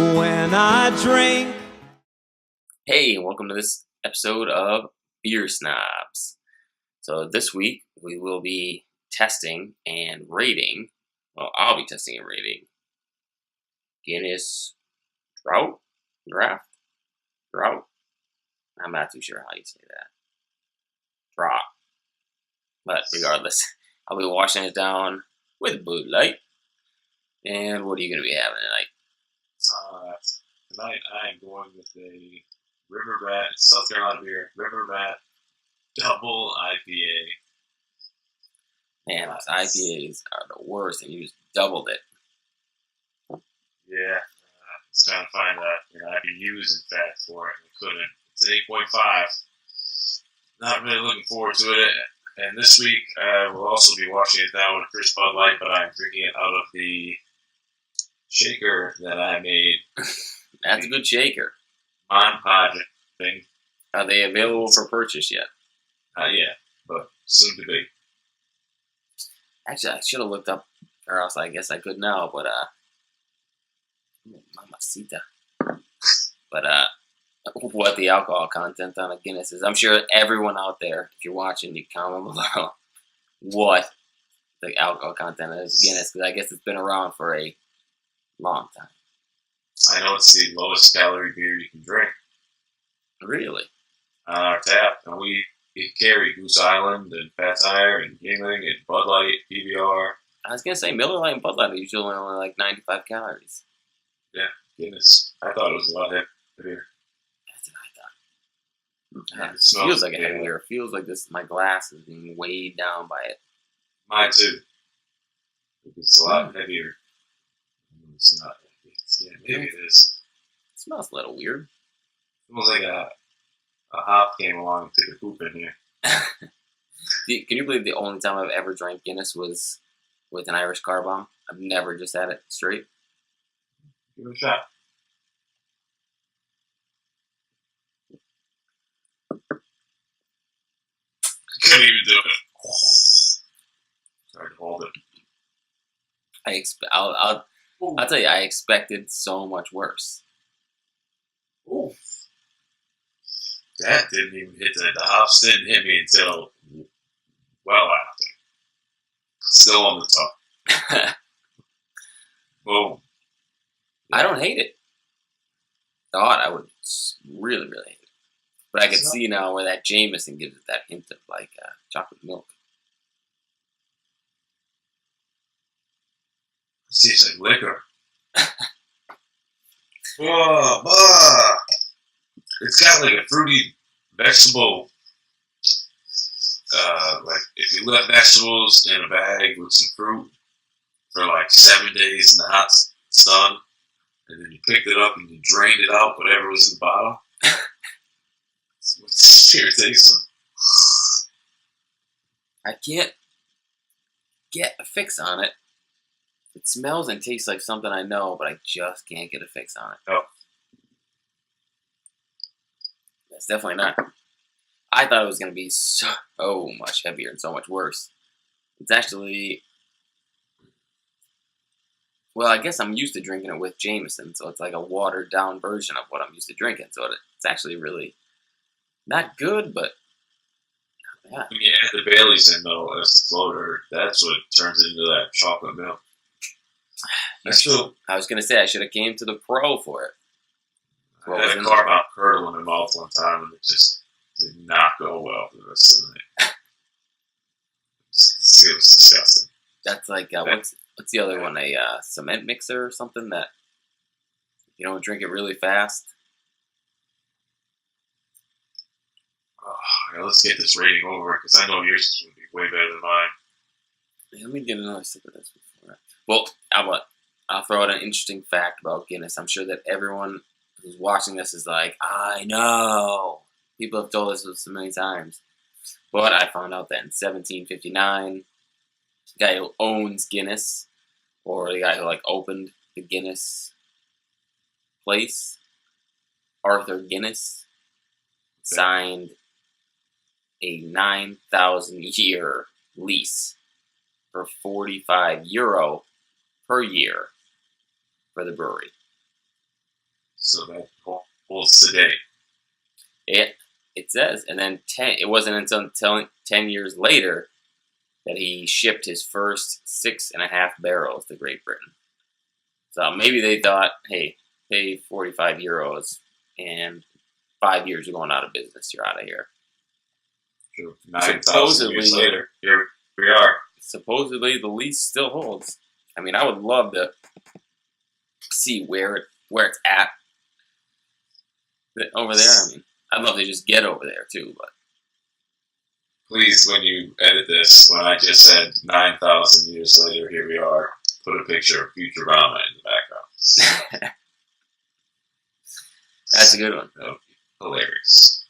when I drink. Hey, welcome to this episode of Beer Snobs. So this week we will be testing and rating, I'll be testing and rating Guinness Draught? I'm not too sure how you say that. Draught. But regardless, I'll be washing it down with Bud Light. And what are you going to be having tonight? Tonight I am going with a River Rat, South Carolina beer, River Rat Double IPA. Man, those IPAs are the worst, and you just doubled it. Yeah, I was trying to find that IBUs in fact for it, and I couldn't. It's an 8.5. Not really looking forward to it. And this week we'll also be washing it down with Chris Bud Light, but I'm drinking it out of the shaker that I made. That's a good shaker. Mon Podge thing. Are they available for purchase yet? Yeah, but soon to be. Actually, I should have looked up, or else I guess I could now, but, mamacita. But, what the alcohol content on a Guinness is. I'm sure everyone out there, if you're watching, you comment below what the alcohol content is Guinness, because I guess it's been around for a long time. I know it's the lowest calorie beer you can drink. Really? On our tap, and we carry Goose Island and Fat Tire and Yingling and Bud Light, PBR. I was going to say, Miller Lite and Bud Light are usually only like 95 calories. Yeah, Guinness. I thought it was a lot heavier. That's what I thought. It It feels like a heavier. It feels like my glass is being weighed down by it. Mine too. It's a lot heavier. It's not. Maybe it is. It smells a little weird. It smells like a hop came along and took a poop in here. Can you believe the only time I've ever drank Guinness was with an Irish car bomb? I've never just had it straight. Give it a shot. Couldn't even do it. Sorry to hold it. I'll tell you, I expected so much worse. Ooh. That didn't even hit the hops didn't hit me until well after. Still on the top. Boom. I don't hate it. Thought I would really, really hate it. But I can see now where that Jameson gives it that hint of like chocolate milk. It tastes like liquor. Oh, it's got like a fruity vegetable. Like if you left vegetables in a bag with some fruit for like 7 days in the hot sun, and then you picked it up and you drained it out, whatever was in the bottom. That's what this beer tastes like. I can't get a fix on it. It smells and tastes like something I know, but I just can't get a fix on it. Oh. It's definitely not. I thought it was going to be so much heavier and so much worse. It's actually... Well, I guess I'm used to drinking it with Jameson, so it's like a watered-down version of what I'm used to drinking. So it's actually really not good, but not bad. When you add the Baileys in, though, as the floater, that's what turns into that chocolate milk. That's true. I was going to say I should have came to the pro for it. I had a car bomb curdle in my mouth one time, and it just did not go well for the rest of the night. It was disgusting. That's like, what's the other one? A cement mixer or something that you don't drink it really fast? Oh, let's get this rating over, because I know yours is going to be way better than mine. Yeah, let me get another sip of this before. Well, I'll throw out an interesting fact about Guinness. I'm sure that everyone who's watching this is like, I know. People have told us this so many times. But I found out that in 1759, the guy who owns Guinness, or the guy who opened the Guinness place, Arthur Guinness, signed a 9,000-year lease for €45 per year for the brewery. So that holds today. It says, and then it wasn't until 10 years later that he shipped his first 6.5 barrels to Great Britain. So maybe they thought, hey, pay 45 euros, and 5 years you're going out of business. You're out of here. True. 9,000 years later, here we are. Supposedly the lease still holds. I mean, I would love to see where it's at over there. I mean, I'd love to just get over there too, but. Please, when you edit this, when I just said 9,000 years later, here we are, put a picture of Futurama in the background. That's a good one. That would be hilarious.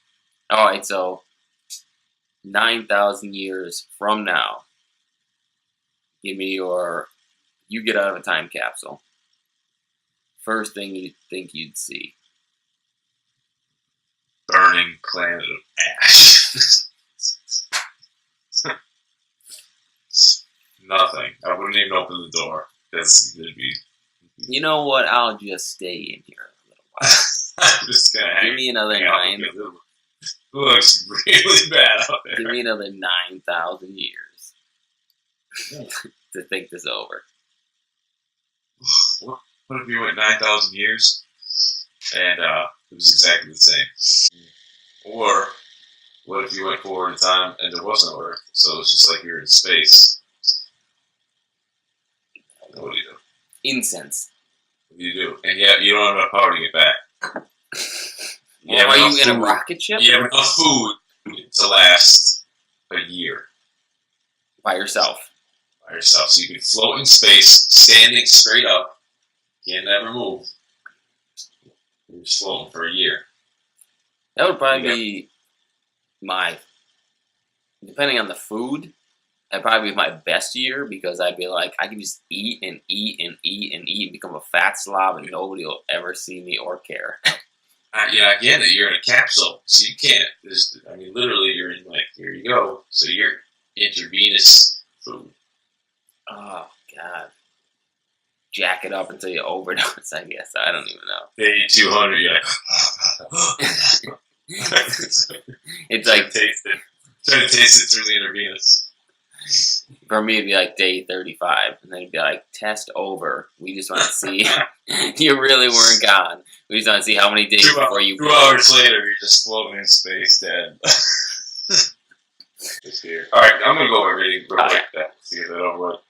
All right, so 9,000 years from now, give me you get out of a time capsule. First thing you think you'd see. Burning planet of ash. Nothing. I wouldn't even open the door because it'd be. You know what? I'll just stay in here a little while. I'm just gonna give me another 9. It looks really bad out there. Give me another 9,000 years to think this over. What if you went 9,000 years and it was exactly the same? Or what if you went forward in time and there was no Earth, so it was just like you're in space? What do you do? Incense. What do you do? And yeah, you don't have enough power to get back. Are you in a rocket ship? You have enough food to last a year. By yourself. By yourself. So you can float in space, standing straight up. Can't never move. You're just floating for a year. That would probably be depending on the food, that'd probably be my best year because I'd be like, I can just eat and eat and eat and eat and become a fat slob and nobody will ever see me or care. Yeah, again, you're in a capsule, so you can't. Literally, you're in here you go. So you're intravenous food. Oh, God. Jack it up until you overdose, I guess. I don't even know. Day 200, you're like... It's like... Try to taste it through the intravenous. For me, it'd be like day 35, and then it'd be like, test over. We just want to see... You really weren't gone. We just want to see how many days before you... 2 hours later, you're just floating in space, dead. Just here. Alright, I'm going to go over reading real quick to get that over with.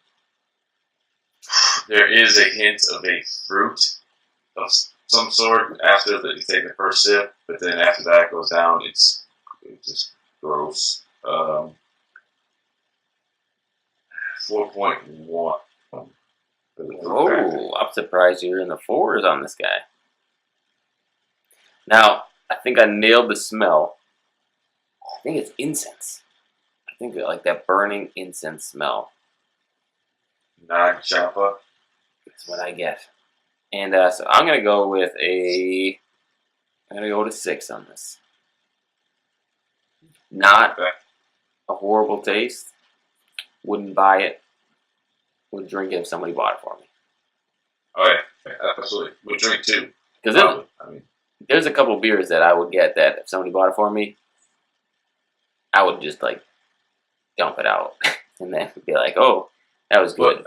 There is a hint of a fruit of some sort after that you take the first sip, but then after that goes down, it's just gross. 4.1. Oh, I'm surprised you're in the 4s on this guy. Now, I think I nailed the smell. I think it's incense. I think like that burning incense smell. Non-choppa. That's what I get. And so I'm going to go with I'm going to go to 6 on this. Not a horrible taste. Wouldn't buy it. Would drink it if somebody bought it for me. Oh yeah, absolutely. Would drink too. Because there's a couple beers that I would get that if somebody bought it for me, I would just like dump it out and then be like, oh, that was good.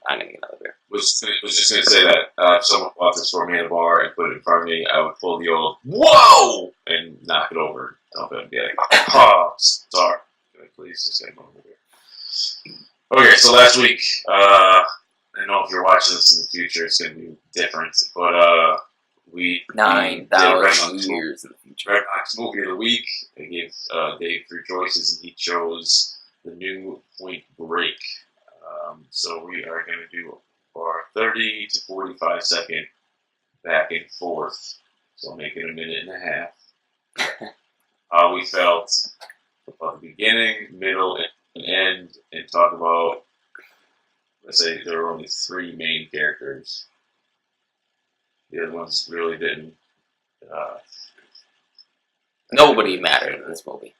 I'm going to get another beer. Was just going to say that if someone bought this for me at a bar and put it in front of me, I would pull the old, whoa! And knock it over, dump it, and be like, oh, sorry. Please just get over here. Okay, so last week, I don't know if you're watching this in the future, it's going to be different, but we 9,000 years in the future. Red Box Movie of the Week. I gave Dave 3 choices, and he chose The New Point Break. So we are going to do our 30 to 45 second back and forth. So make it a minute and a half. How we felt about the beginning, middle, and end, and talk about, let's say there were only 3 main characters. The other ones really didn't. Nobody mattered in this movie.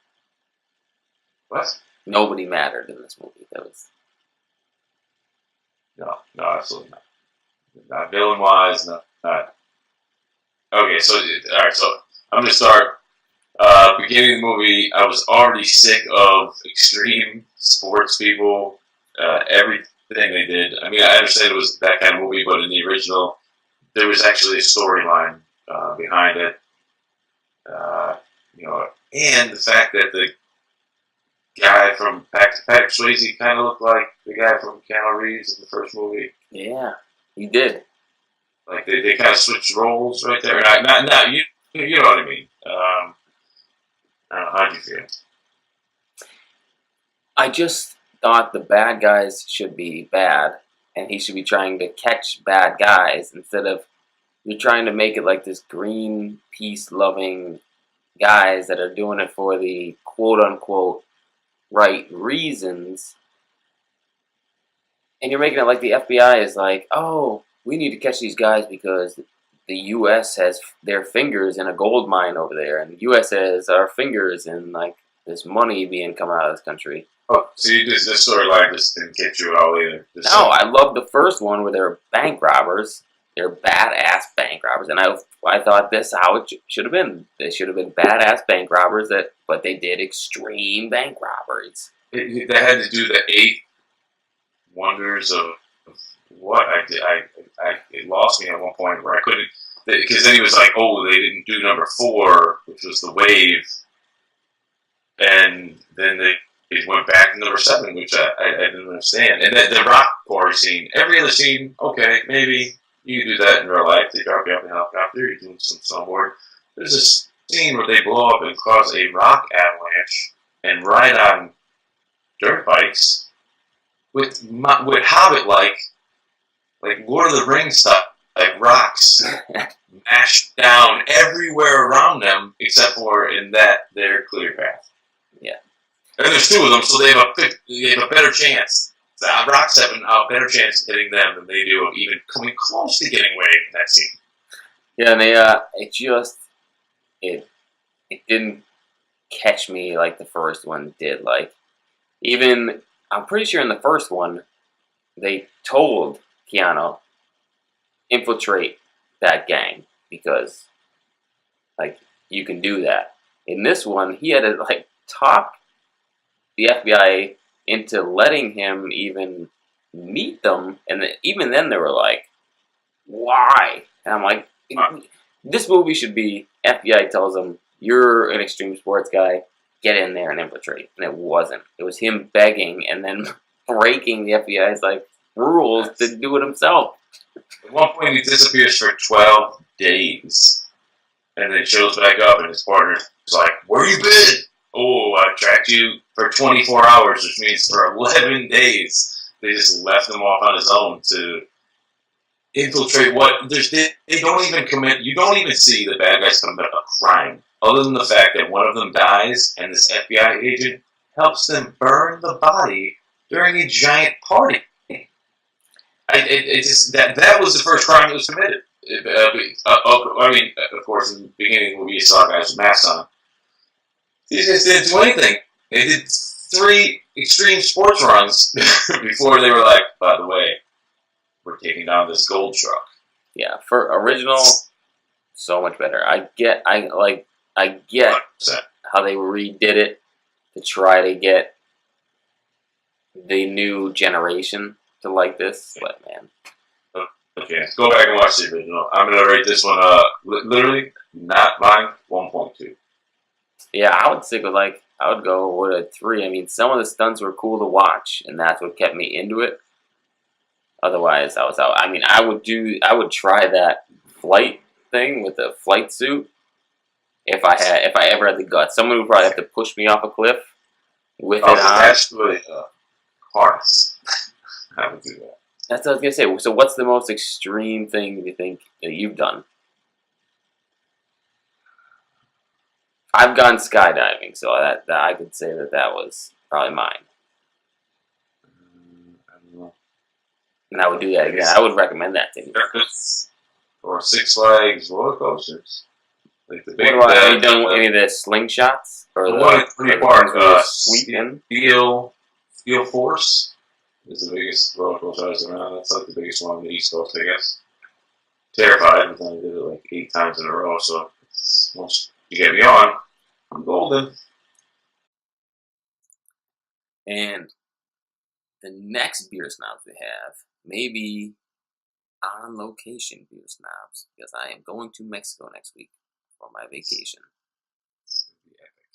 What? Nobody mattered in this movie. That was... No, absolutely not. Not villain-wise, not Okay, so all right, so I'm gonna start. Beginning of the movie, I was already sick of extreme sports people. Everything they did. I mean, I understand it was that kind of movie, but in the original, there was actually a storyline behind it. You know, and the fact that the guy from Patrick Swayze kind of looked like the guy from Keanu Reeves in the first movie. Yeah, he did. Like they kind of switched roles right there. Not you know what I mean. I don't know, how'd you feel? I just thought the bad guys should be bad, and he should be trying to catch bad guys instead of you're trying to make it like this green peace loving guys that are doing it for the quote unquote right reasons, and you're making it like the FBI is like, oh, we need to catch these guys because the U.S. has their fingers in a gold mine over there, and the U.S. has our fingers in like this money being coming out of this country. Oh, see, this storyline just didn't get you at all either. No, I love the first one where they're bank robbers. They're badass bank robbers, and I thought this how it should have been. They should have been badass bank robbers but they did extreme bank robberies. They had to do the 8 wonders of what I did. It lost me at one point where I couldn't, because then he was like, oh, they didn't do number 4, which was the wave, and then they went back to number 7, which I didn't understand. And then the rock quarry scene, every other scene, okay, maybe you can do that in real life. They drop you off in a helicopter, you're doing some snowboard. There's a scene where they blow up and cause a rock avalanche and ride on dirt bikes with Hobbit-like, like Lord of the Rings stuff, like rocks mashed down everywhere around them except for in their clear path. Yeah. And there's 2 of them, so they have a better chance. The rocks have a better chance of hitting them than they do of even coming close to getting away in that scene. Yeah, and it didn't catch me like the first one did. Like, even, I'm pretty sure in the first one, they told Keanu, infiltrate that gang, because, like, you can do that. In this one, he had to, like, talk the FBI into letting him even meet them, and even then they were like, why? And I'm like, this movie should be, FBI tells him, you're an extreme sports guy, get in there and infiltrate. And it wasn't. It was him begging and then breaking the FBI's like rules to do it himself. At one point he disappears for 12 days. And then shows back up and his partner's like, where you been? Oh, I tracked you for 24 hours, which means for 11 days. They just left him off on his own to infiltrate they don't even commit, you don't even see the bad guys commit a crime, other than the fact that one of them dies and this FBI agent helps them burn the body during a giant party. That was the first crime that was committed. I mean, of course, in the beginning of the movie you saw guys with masks on. These guys didn't do anything. They did 3 extreme sports runs before they were like, by the way, we're taking down this gold truck. Yeah, for original, so much better. I get 100%. How they redid it to try to get the new generation to like this, but man. Okay, go back and watch the original. I'm gonna rate this one literally not mine 1.2. Yeah, I would stick with I would go with a 3. I mean, some of the stunts were cool to watch, and that's what kept me into it. Otherwise, I was out. I mean, I would try that flight thing with the flight suit if I ever had the guts. Someone would probably have to push me off a cliff with it on. Attached to a harness. I would do that. That's what I was gonna say. So, what's the most extreme thing you think that you've done? I've gone skydiving, so that I could say that was probably mine. I don't know. And I would do that again. I would recommend that to you. Or Six Flags roller coasters. Like the big. Have you done any of the slingshots or the one in Three Park? Sweeping. Steel Force is the biggest roller coaster around. That's like the biggest one on the East Coast, I guess. terrified, but then I did it like 8 times in a row. So once you get me on, I'm golden. And the next beer snobs we have, maybe on location beer snobs, because I am going to Mexico next week for my vacation. It's gonna be epic.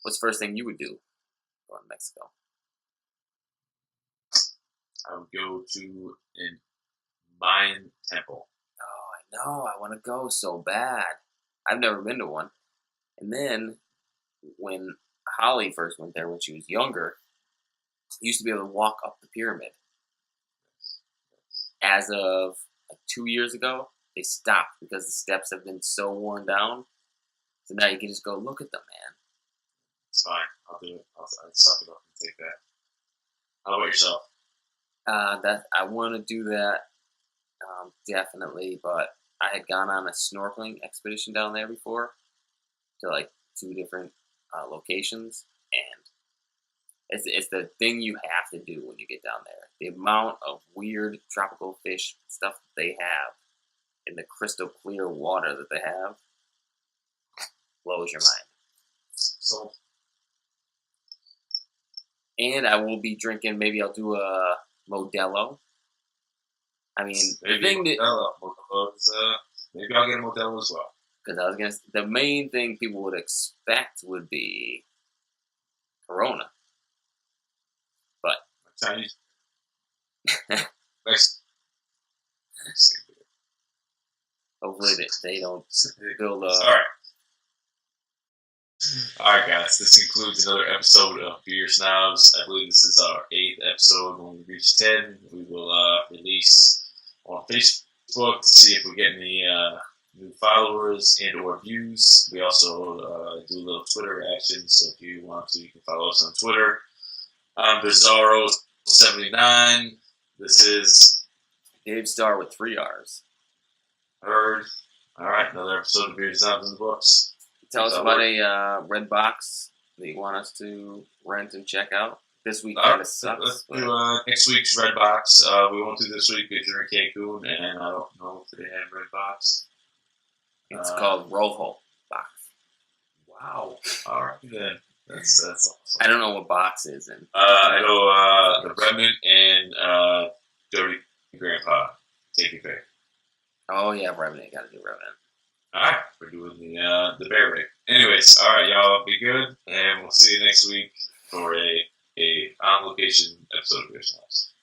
What's the first thing you would do going to Mexico? I would go to an Mayan temple. Oh, I know. I want to go so bad. I've never been to one. And then when Holly first went there when she was younger, you used to be able to walk up the pyramid. As of like 2 years ago, they stopped because the steps have been so worn down. So now you can just go look at them, man. It's fine. I'll do it. I'll suck it up and take that. How about yourself? That I want to do that definitely, but I had gone on a snorkeling expedition down there before to like 2 different locations, and it's the thing you have to do when you get down there. The amount of weird tropical fish stuff that they have in the crystal clear water that they have blows your mind. So, And I will be drinking. Maybe I'll do a Modelo. I mean, maybe the thing that maybe I'll get a Modelo as well. because I was gonna, the main thing people would expect would be Corona, but Chinese. hopefully they don't build a. All right, guys. This concludes another episode of Beer Snobs. I believe this is our 8th episode. When we reach 10, we will release on Facebook to see if we get any new followers and or views. We also do a little Twitter action, so if you want to, you can follow us on Twitter. I'm Bizarro79. This is Dave Star with 3 R's. Heard. All right, another episode of Beer Snobs in the books. Tell us about a red box that you want us to rent and check out. This week kind of sucks. Let's do next week's Red Box. We won't do this week because you're in Cancun, and I don't know if they have Red Box. It's called Rojo Box. Wow. All right, then. That's awesome. I don't know what box is in. I know the Remnant and Dirty Grandpa. Take your pick. Oh, yeah, Revenant. Got to do Revenant. All right, we're doing the bear rig. Anyways, all right, y'all be good, and we'll see you next week for a on location episode of Beer Snobs.